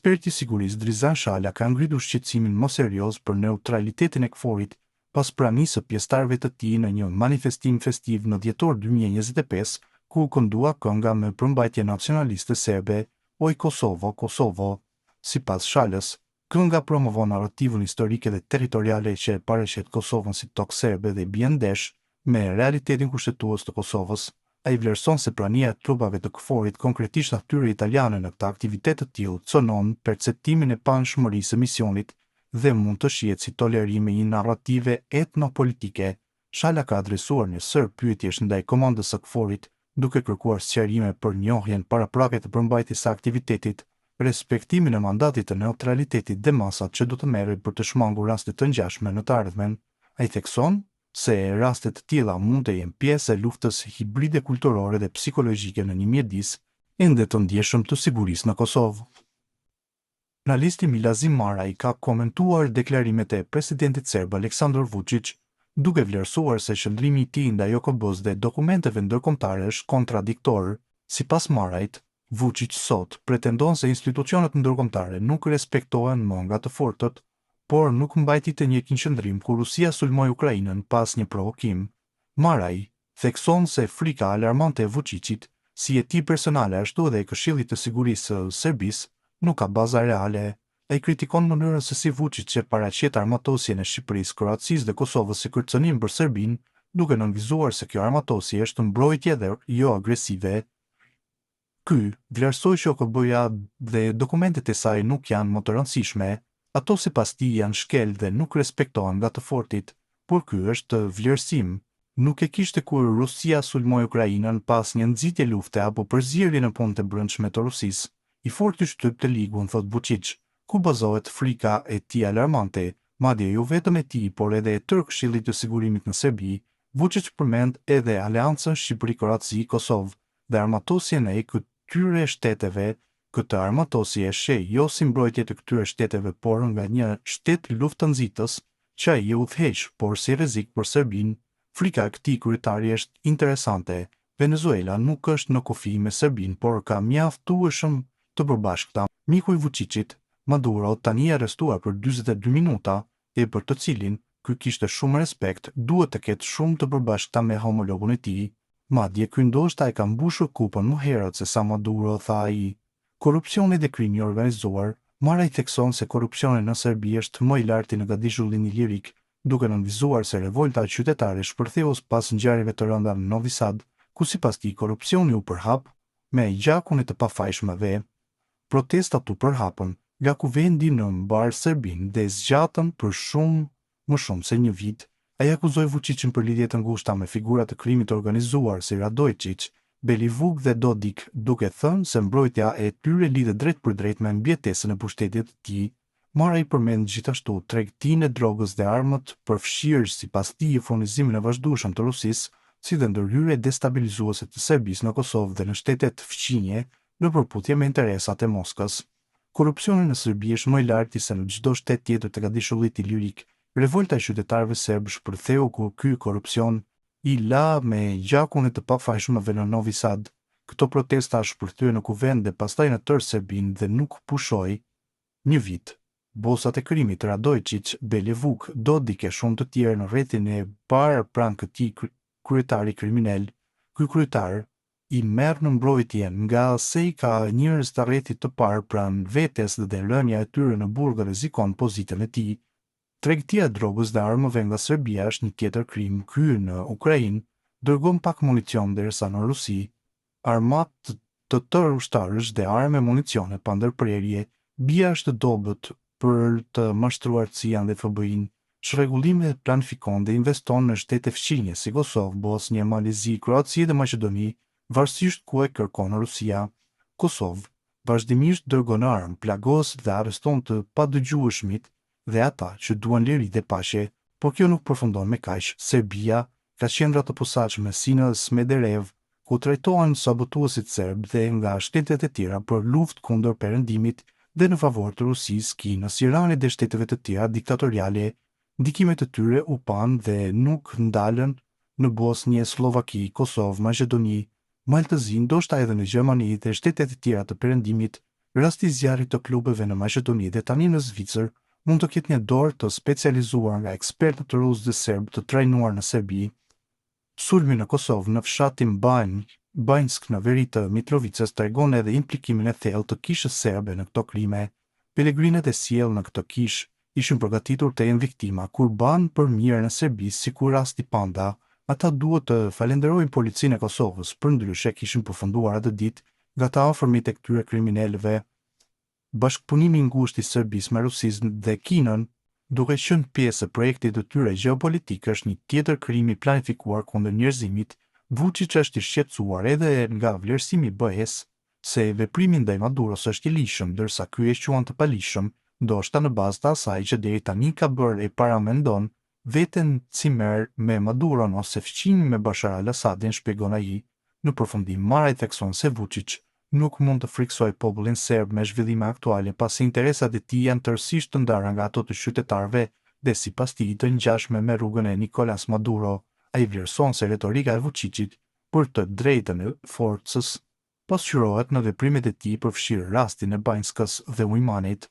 Eksperti i sigurisë Drizan Shala ka ngritur shqetësimin më serioz për neutralitetin e KFOR-it pas pranisë së pjesëtarëve të tij në një manifestim festiv në dhjetor 2025, ku u këndua kënga me përmbajtje nacionaliste serbe, Oj Kosovo, Kosovo. Sipas Shalës, kënga promovon narrativën historike dhe territoriale që paraqet Kosovën si tokë serbe dhe bie ndesh me realitetin kushtetues të Kosovës. Ai vlerëson se prania e trupave të KFOR-it konkretisht atyre italiane në këtë aktivitet të tillë conon perceptimin e panshmërisë së misionit dhe mund të shihet si tolerim i një narrative etnopolitike. Shala ka adresuar një sër pyetjesh ndaj komandës së KFOR-it, duke kërkuar sqarime për njohjen paraprake të përmbajtjes së aktivitetit, respektimin e mandatit të neutralitetit dhe masat që do të merren për të shmangur raste të ngjashme në të ardhmen. Ai thekson se rastet të tilla mund të jenë pjesë e luftës hibride kulturore dhe psikologjike në një mjedis ende të ndjeshëm të sigurisë në Kosovë. Analisti Milazim Maraj ka komentuar deklarimet e presidentit serb Aleksandar Vučić, duke vlerësuar se qëndrimi i tij ndaj OKB-s dhe dokumenteve ndërkombëtare është kontradiktor. Sipas Marajt, Vučić sot pretendon se institucionet ndërkombëtare nuk respektohen më nga të fortët, por nuk mbajti të njëjtin qëndrim kur Rusia sulmoi Ukrainën pas një provokim. Maraj thekson se frika alarmante e Vučićit, si e tij personale ashtu edhe e Këshillit të Sigurisë së Serbisë, nuk ka baza reale. Ai kritikon mënyrën se si Vučić e paraqet armatosjen e Shqipërisë, Kroacisë dhe Kosovës si kërcënim për Serbinë, duke nënvizuar se kjo armatosje është mbrojtje dhe jo agresive. Ky vlerësoi që OKB-ja dhe dokumentet e saj nuk janë më të rëndësishme. Ato sipas tij janë shkel dhe nuk respektohen nga të fortit, por ky është vlerësim. Nuk e kishte kur Rusia sulmoi Ukrainën pas një nxitje lufte apo përzierje në punët e brendshme të Rusisë. I forti shtyp të ligun, thot Vučić, ku bazohet frika e tij alarmante, madje jo vetëm e tij, por edhe e tërë Këshillit të Sigurimit në Serbi. Vučić përmend edhe aleancën Shqipëri-Kroaci-Kosovë dhe armatosjen e këtyre shteteve. Këtë armatosje e sheh jo si mbrojtje të këtyre shteteve, por nga një shtet luftanxitës që ai e udhëheq, por si rrezik për Serbinë. Frika e këtij kryetari është interesante. Venezuela nuk është në kufi me Serbinë, por ka mjaftueshëm të përbashkëta. Miku i Vučićit, Maduro, tani arrestuar për 42 minuta, e për të cilin ky kishte shumë respekt, duhet të ketë shumë të përbashkëta me homologun e tij. Madje ky ndoshta e ka mbushur kupën më herët se sa Maduro, tha ai. Korrupsioni dhe krimi i organizuar. Maraj thekson se korrupsioni në Serbi është më i larti në gadishullin ilirik, duke nënvizuar se revolta qytetare shpërtheus pas ngjarjeve të rënda në Novi Sad, ku sipas tij korrupsioni u përhap me gjakun e të pafajshmëve. Protestat u përhapën nga kuvendi në mbar Serbinë dhe zgjatën për më shumë se një vit. Ai akuzoi Vučićin për lidhje të ngushta me figura të krimit të organizuar si Radojčić, Belivuk dhe Dodik, duke thënë se mbrojtja e tyre lidhet drejt për drejt me mbjetesën e pushtetit të tij. Maraj përmend gjithashtu tregtinë e drogës dhe armët, përfshirë sipas tij furnizimin e vazhdueshëm të Rusisë, si dhe ndërhyrje destabilizuese të Serbisë në Kosovë dhe në shtetet fqinje në përputhje me interesat e Moskës. Korrupsioni në Serbi është më i larti se në çdo shtet tjetër të gadishullit ilirik. Revolta e qytetarëve serb shpërtheu kur ky korrupsion i la me gjakun e të pafajshmëve në Novi Sad. Këto protesta shpërthyen në kuvend dhe pastaj në tërë Serbinë dhe nuk pushoi një vit. Bosat e krimit Radojčić, Belivuk, Dodik e shumë të tjerë në rrethin e parë pranë këtij kryetari kriminal. Ky kryetar i merr në mbrojtje nga se i ka njerëz të rrethit të parë pranë vetes dhe lënia e tyre në burg rrezikon pozitën e tij. Tregtia e drogës dhe armëve nga Serbia është një tjetër krim. Ky në Ukrainë dërgon pak municion ndërsa në Rusi armatë të tërë ushtarësh dhe armë e municione pa ndërprerje. Bia është dobët për të mashtruar CIA dhe FBI-n. Çrregullime planifikon dhe investon në shtete fqinje si Kosovë, Bosnjë, Malezi, Kroaci dhe Maqedoni, varësisht ku e kërkon Rusia. Kosovë vazhdimisht dërgon armë, plagos dhe arreston të padëgjueshmit dhe ata që duan liri dhe paqe, por kjo nuk përfundon me kaq. Serbia ka qendra të posaçme si në Smederev, ku trajtohen sabotuesit serb dhe nga shtetet e tjera për luftë kundër perëndimit dhe në favor të Rusisë, Kinës, Iranit dhe shteteve të tjera diktatoriale. Ndikimet e tyre u pan dhe nuk ndalen në Bosnjë, Slovaki, Kosovë, Maqedoni, Maltëzi, ndoshta edhe në Gjermani dhe shtetet e tjera të perëndimit. Rasti i zjarrit të klubeve në Maqedoni dhe tani në Zvicër mund të ketë një dorë të specializuar nga ekspertët rusë dhe serb të trajnuar në Serbi. Sulmi në Kosovë në fshatin Banjsk në veri të Mitrovicës tregon edhe implikimin e thellë të kishës serbe në këto krime. Pelegrinet e sjellë në këtë kishë ishin përgatitur të jenë viktima kur banë për mirën e Serbisë sikur rasti Panda. Ata duhet të falenderojnë policinë e Kosovës, përndryshe kishin përfunduar atë ditë nga të afërmit e këtyre kriminalëve. Bashkëpunimi i ngushtë i Serbisë me Rusisë dhe Kinën, duke qenë pjesë e projektit të tyre gjeopolitik, është një tjetër krim i planifikuar kundër njerëzimit. Vučić është i shqetësuar edhe nga vlerësimi i BE-s se veprimi ndaj Maduros është i lishëm, ndërsa ky e quan të palishëm, ndoshta në bazë të asaj që deri tani ka bërë e paramendon veten cimer me Maduron ose fqinj me Bashar al-Assadin, shpjegon ai. Në përfundim, Maraj thekson se Vučić nuk mund të friksoj popullin serb me zhvillime aktuale pasi interesat e tij janë tërësisht të ndara nga ato të qytetarëve dhe sipas tij të ngjashme me rrugën e Nicolas Maduro. Ai vlerëson se retorika e Vučićit për të drejtën e forcës pasqyrohet në veprimet e tij përfshirë rastin e Banjskës dhe Ujmanit.